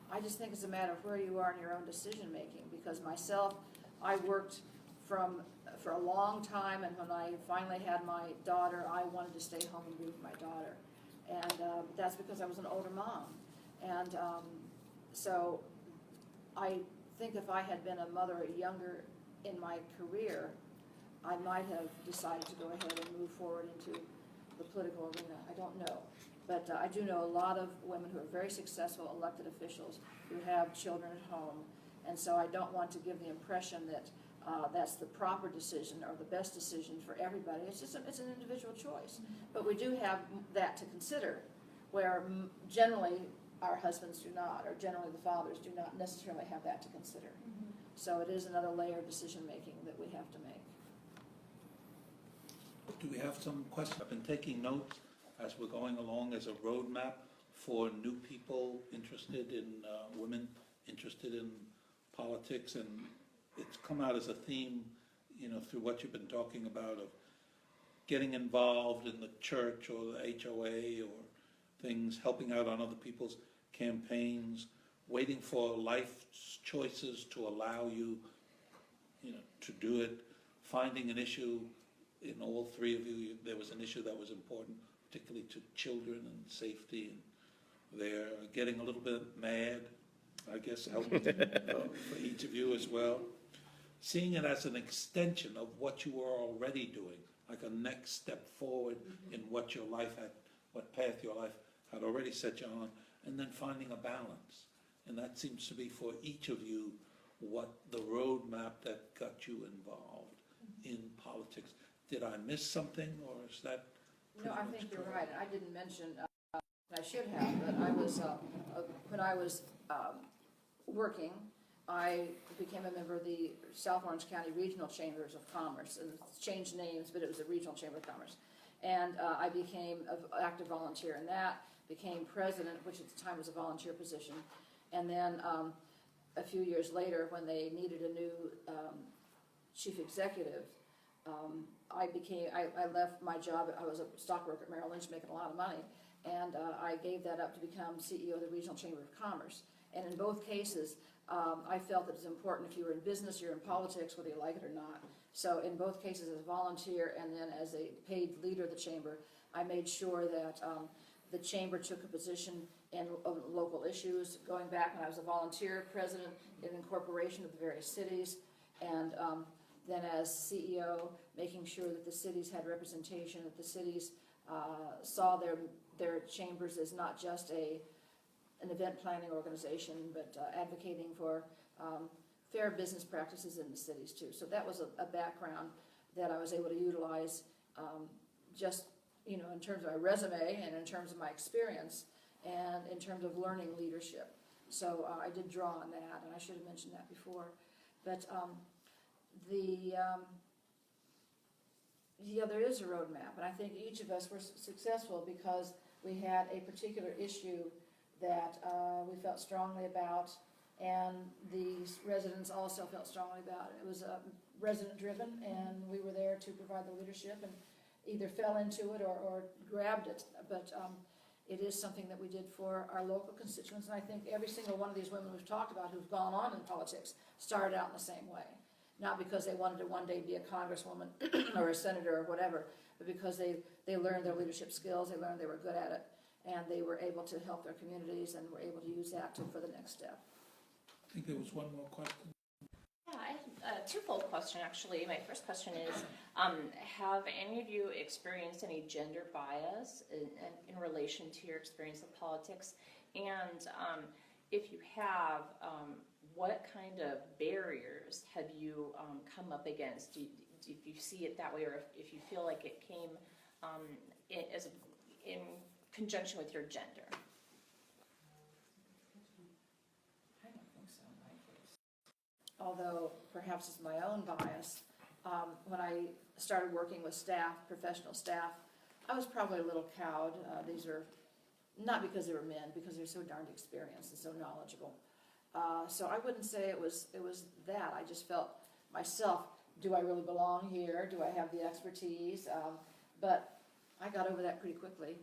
I just think it's a matter of where you are in your own decision making, because myself, I worked for a long time, and when I finally had my daughter, I wanted to stay home and be with my daughter. And that's because I was an older mom. And so I think if I had been a mother younger in my career, I might have decided to go ahead and move forward into the political arena. I don't know. But I do know a lot of women who are very successful elected officials who have children at home. And so I don't want to give the impression that that's the proper decision or the best decision for everybody. It's just it's an individual choice. But we do have that to consider, where generally our husbands do not, or generally the fathers do not necessarily have that to consider. So it is another layer of decision making that we have to make. Do we have some questions? I've been taking notes as we're going along as a roadmap for new people interested in, women interested in politics, and it's come out as a theme, you know, through what you've been talking about of getting involved in the church or the HOA or things, helping out on other people's campaigns, waiting for life's choices to allow you, you know, to do it, finding an issue. In all 3 of you, there was an issue that was important, particularly to children and safety, and they're getting a little bit mad, I guess, helped for each of you as well. Seeing it as an extension of what you were already doing, like a next step forward in what your life had, what path your life had already set you on, and then finding a balance. And that seems to be for each of you what the roadmap that got you involved in politics. Did I miss something, or is that No, I pretty much think you're correct? right. I didn't mention, I should have, but I was, when I was working, I became a member of the South Orange County Regional Chambers of Commerce, and it's changed names, but it was the Regional Chamber of Commerce. And I became an active volunteer in that, became president, which at the time was a volunteer position. And then a few years later, when they needed a new chief executive, I left my job. I was a stockbroker at Merrill Lynch making a lot of money, and I gave that up to become CEO of the Regional Chamber of Commerce. And in both cases, I felt that it's important if you were in business, you're in politics, whether you like it or not. So in both cases as a volunteer and then as a paid leader of the chamber, I made sure that the chamber took a position in local issues, going back when I was a volunteer president in incorporation of the various cities, and then as CEO, making sure that the cities had representation, that the cities saw their chambers as not just an event planning organization, but advocating for fair business practices in the cities too. So that was a background that I was able to utilize just, in terms of my resume and in terms of my experience and in terms of learning leadership. So I did draw on that, and I should have mentioned that before. But there is a roadmap, and I think each of us were successful because we had a particular issue that we felt strongly about, and the residents also felt strongly about it. It was resident-driven, and we were there to provide the leadership and either fell into it or grabbed it. But it is something that we did for our local constituents, and I think every single one of these women we've talked about who've gone on in politics started out in the same way. Not because they wanted to one day be a congresswoman or a senator or whatever, but because they learned their leadership skills, they learned they were good at it, and they were able to help their communities and were able to use that for the next step. I think there was one more question. Yeah, I have a twofold question actually. My first question is, have any of you experienced any gender bias in relation to your experience of politics? And if you have, what kind of barriers have you come up against? If you see it that way, or if you feel like it came in conjunction with your gender? I don't think so. Although perhaps it's my own bias, when I started working with staff, professional staff, I was probably a little cowed. These are not because they were men, because they're so darned experienced and so knowledgeable. So I wouldn't say it was that. I just felt myself, do I really belong here? Do I have the expertise? But I got over that pretty quickly.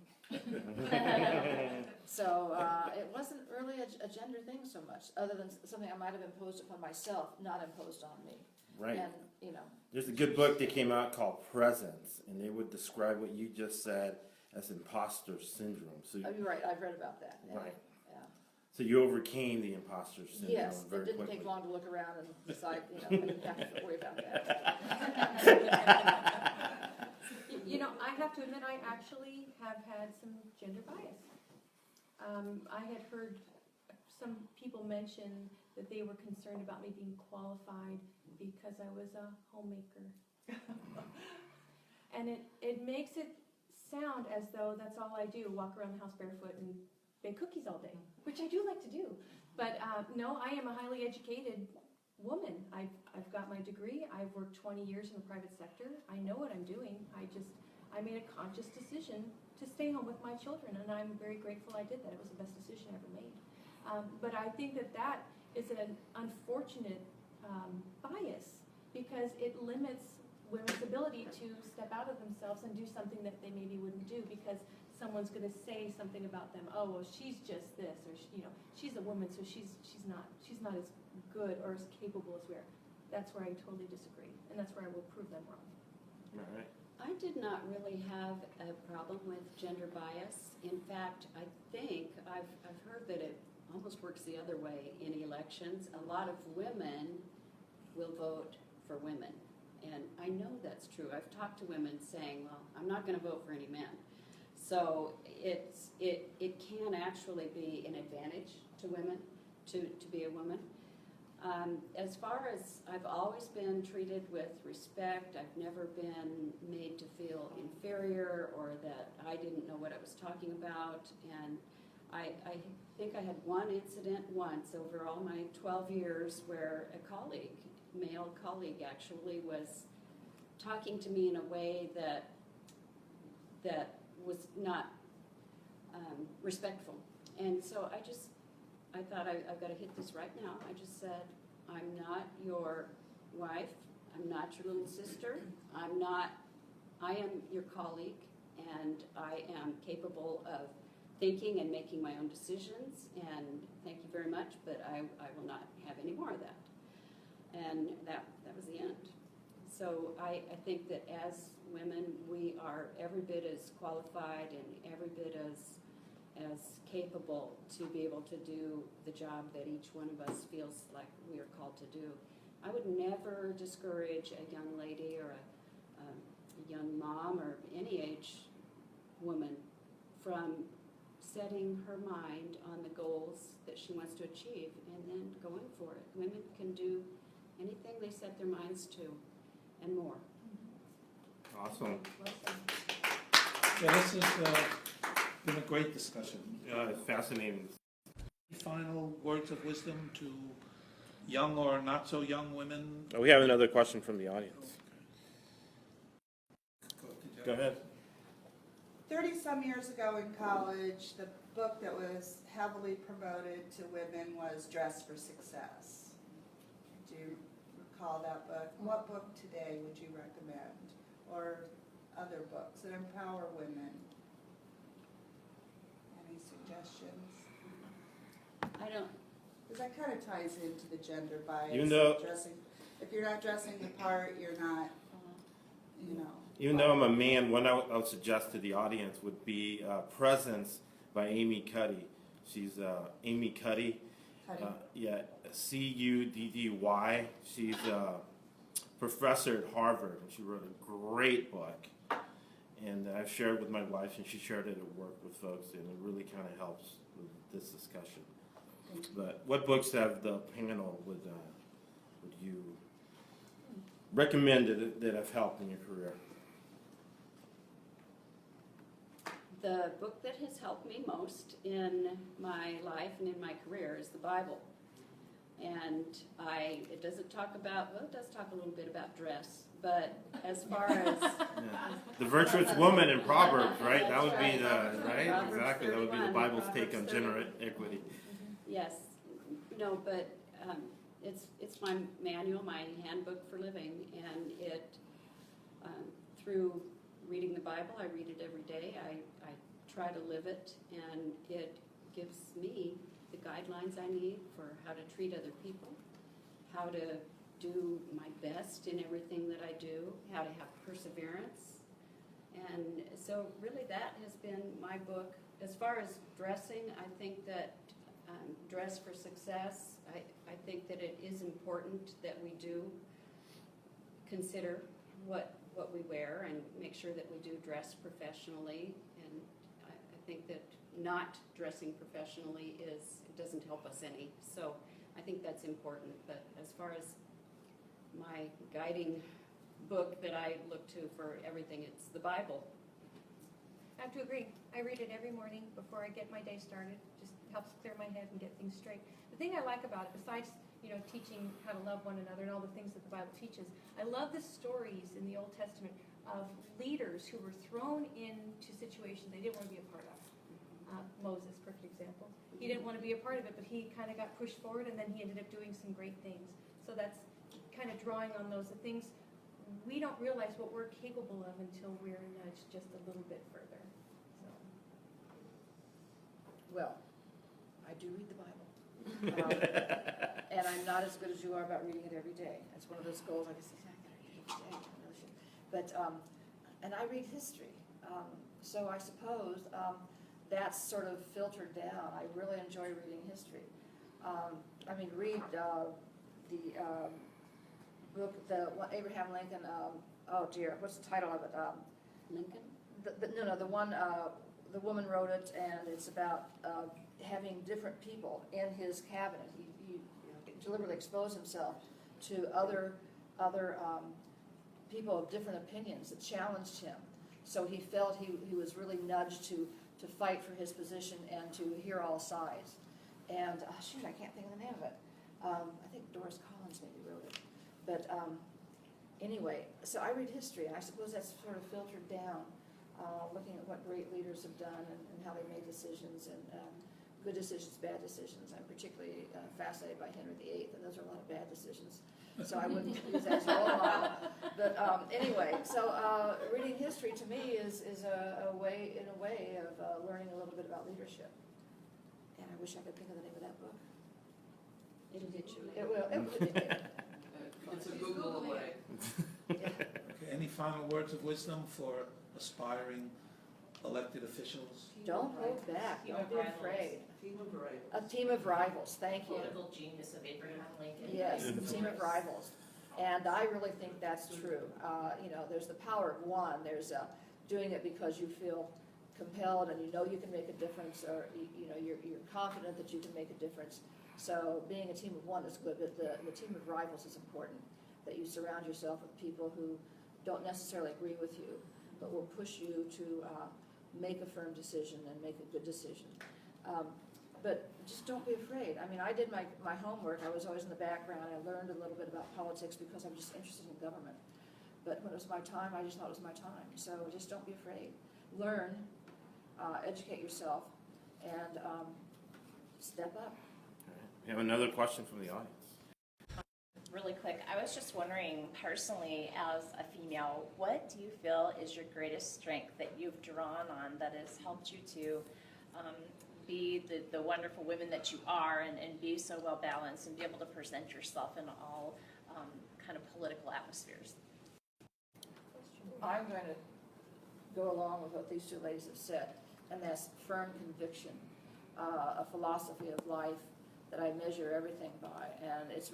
So it wasn't really a gender thing so much, other than something I might have imposed upon myself, not imposed on me. Right. And, There's a good book that came out called Presence, and they would describe what you just said as imposter syndrome. So you're right, I've read about that. Yeah. Right. Yeah. So you overcame the imposter syndrome Yes, very it didn't quickly. take long to look around and decide, I didn't have to worry about that. I have to admit, I actually have had some gender bias. I had heard some people mention that they were concerned about me being qualified because I was a homemaker. And it makes it sound as though that's all I do, walk around the house barefoot and bake cookies all day, which I do like to do. But no, I am a highly educated woman. I've got my degree. I've worked 20 years in the private sector. I know what I'm doing. I made a conscious decision to stay home with my children, and I'm very grateful I did that. It was the best decision I ever made. But I think that is an unfortunate bias, because it limits women's ability to step out of themselves and do something that they maybe wouldn't do because someone's going to say something about them. Oh, well, she's just this, or she's a woman, so she's not as good or as capable as we are. That's where I totally disagree, and that's where I will prove them wrong. All right. I did not really have a problem with gender bias. In fact, I think I've heard that it almost works the other way in elections. A lot of women will vote for women, and I know that's true. I've talked to women saying, well, I'm not going to vote for any men. So it can actually be an advantage to women to be a woman. As far as I've always been treated with respect, I've never been made to feel inferior or that I didn't know what I was talking about. And I think I had one incident once over all my 12 years where a male colleague actually was talking to me in a way that was not respectful. And so I thought I've got to hit this right now. I just said, I'm not your wife. I'm not your little sister. I am your colleague, and I am capable of thinking and making my own decisions, and thank you very much, but I will not have any more of that. And that was the end. So I think that as women, we are every bit as qualified and every bit as capable to be able to do the job that each one of us feels like we are called to do. I would never discourage a young lady or a young mom or any age woman from setting her mind on the goals that she wants to achieve and then going for it. Women can do anything they set their minds to and more. Awesome. Yeah, this has been a great discussion. Fascinating. Final words of wisdom to young or not so young women? We have another question from the audience. Go ahead. 30-some years ago in college, the book that was heavily promoted to women was Dress for Success. Do you recall that book? What book today would you recommend? Or other books that empower women? Any suggestions? I don't, Because that kind of ties into the gender bias. Even though- If you're not dressing the part, you're not, you know. Even though I'm a man, one I would suggest to the audience would be Presence by Amy Cuddy. She's Amy Cuddy. Cuddy. Yeah, Cuddy. She's a professor at Harvard, and she wrote a great book. And I've shared with my wife, and she shared it at work with folks, and it really kind of helps with this discussion. But what books have the panel would you recommend that have helped in your career? the book that has helped me most in my life and in my career is the Bible. And it doesn't talk about, well, it does talk a little bit about dress, but as far as... The virtuous woman in Proverbs, right? That would be That's the, right? Proverbs Exactly, that would be the 31, Bible's take on Proverbs gender equity. Yes, no, but it's my manual, my handbook for living, and it, through reading the Bible, I read it every day, I try to live it, and it gives me the guidelines I need for how to treat other people, how to do my best in everything that I do, how to have perseverance. And so really that has been my book. As far as dressing, I think that Dress for Success, I think that it is important that we do consider what we wear and make sure that we do dress professionally. And I think that not dressing professionally doesn't help us any. So I think that's important. But as far as my guiding book that I look to for everything, it's the Bible. I have to agree. I read it every morning before I get my day started. Just helps clear my head and get things straight. The thing I like about it, besides teaching how to love one another and all the things that the Bible teaches, I love the stories in the Old Testament of leaders who were thrown into situations they didn't want to be a part of. Moses, perfect example. He didn't want to be a part of it, but he kind of got pushed forward, and then he ended up doing some great things. So that's kind of drawing on those things. We don't realize what we're capable of until we're nudged just a little bit further. So. Well, I do read the Bible. And I'm not as good as you are about reading it every day. That's one of those goals. I can say, I gotta read it every day. I really should. But, and I read history. So I suppose that's sort of filtered down. I really enjoy reading history. Read the book, Abraham Lincoln, oh dear, what's the title of it? Lincoln? The one, the woman wrote it, and it's about having different people in his cabinet. He deliberately exposed himself to other people of different opinions that challenged him. So he felt he was really nudged to fight for his position and to hear all sides. And I can't think of the name of it. I think Doris Collins maybe wrote it. But anyway, so I read history, and I suppose that's sort of filtered down, looking at what great leaders have done and how they made decisions, and good decisions, bad decisions. I'm particularly fascinated by Henry VIII, and those are a lot of bad decisions. so I wouldn't use that as a role model. But anyway, so reading history to me is a way of learning a little bit about leadership. And I wish I could think of the name of that book. It'll get you It later. will. It will get me. It's a Google away. Yeah. Okay, any final words of wisdom for aspiring elected officials? Don't hold back. Don't be afraid. Team of rivals. A team of rivals. Thank you. Political genius of Abraham Lincoln. Yes, the team of rivals. And I really think that's true. There's the power of one. There's doing it because you feel compelled and you know you can make a difference, or you're confident that you can make a difference. So being a team of one is good, but the team of rivals is important. That you surround yourself with people who don't necessarily agree with you, but will push you to make a firm decision and make a good decision. But just don't be afraid. I mean, I did my homework. I was always in the background. I learned a little bit about politics because I'm just interested in government. But when it was my time, I just thought it was my time. So just don't be afraid. Learn, educate yourself, and step up. We have another question from the audience. Really quick, I was just wondering personally, as a female, what do you feel is your greatest strength that you've drawn on that has helped you to be the wonderful women that you are, and be so well balanced and be able to present yourself in all kind of political atmospheres? I'm going to go along with what these two ladies have said, and that's firm conviction, a philosophy of life that I measure everything by, and it's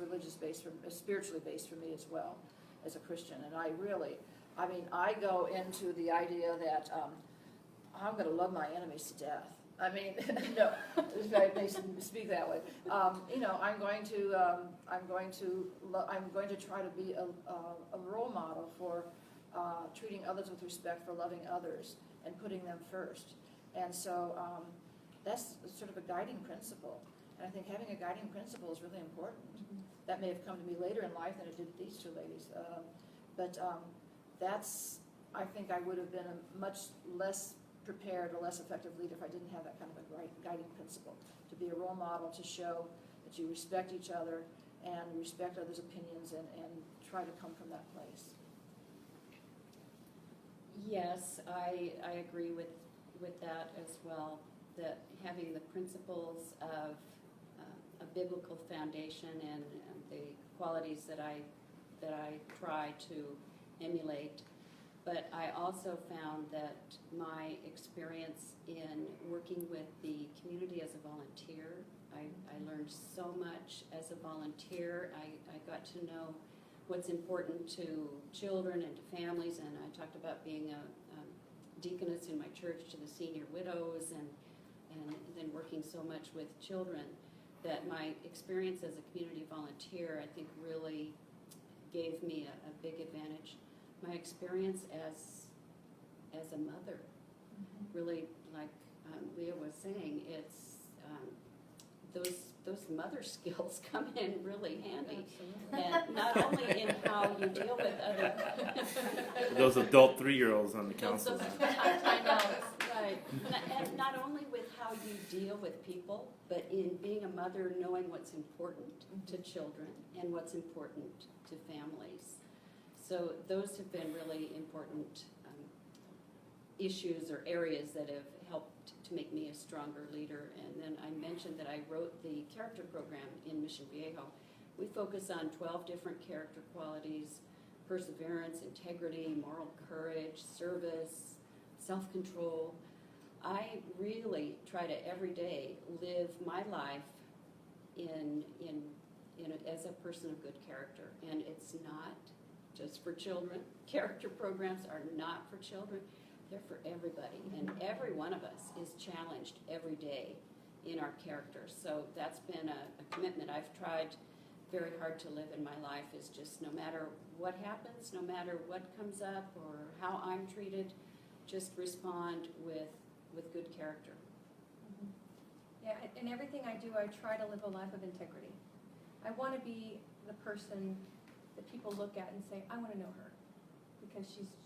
spiritually based for me as well as a Christian. And I go into the idea that I'm going to love my enemies to death. I mean, no, I may speak that way. I'm going to try to be a role model for treating others with respect, for loving others and putting them first. And so that's sort of a guiding principle. And I think having a guiding principle is really important. Mm-hmm. That may have come to me later in life than it did these two ladies. I think I would have been a much less prepared or less effective leader if I didn't have that kind of a guiding principle. To be a role model, to show that you respect each other and respect others' opinions and try to come from that place. Yes, I agree with that as well, that having the principles of a biblical foundation and the qualities that I try to emulate. But I also found that my experience in working with the community as a volunteer, I learned so much as a volunteer. I got to know what's important to children and to families, and I talked about being a deaconess in my church to the senior widows, and then working so much with children, that my experience as a community volunteer, I think, really gave me a big advantage. My experience as a mother, really, like Leah was saying, it's those mother skills come in really handy. Absolutely. And not only in how you deal with other Those adult 3-year-olds on the council. I know, right. And not only with how you deal with people, but in being a mother, knowing what's important to children and what's important to families. So those have been really important issues or areas that have helped to make me a stronger leader. And then I mentioned that I wrote the character program in Mission Viejo. We focus on 12 different character qualities: perseverance, integrity, moral courage, service, self-control. I really try to every day live my life as a person of good character. And it's not just for children. Character programs are not for children. They're for everybody, and every one of us is challenged every day in our character. So that's been a commitment I've tried very hard to live in my life, is just no matter what happens, no matter what comes up or how I'm treated, just respond with good character. Yeah, in everything I do, I try to live a life of integrity. I want to be the person that people look at and say, I want to know her, because she's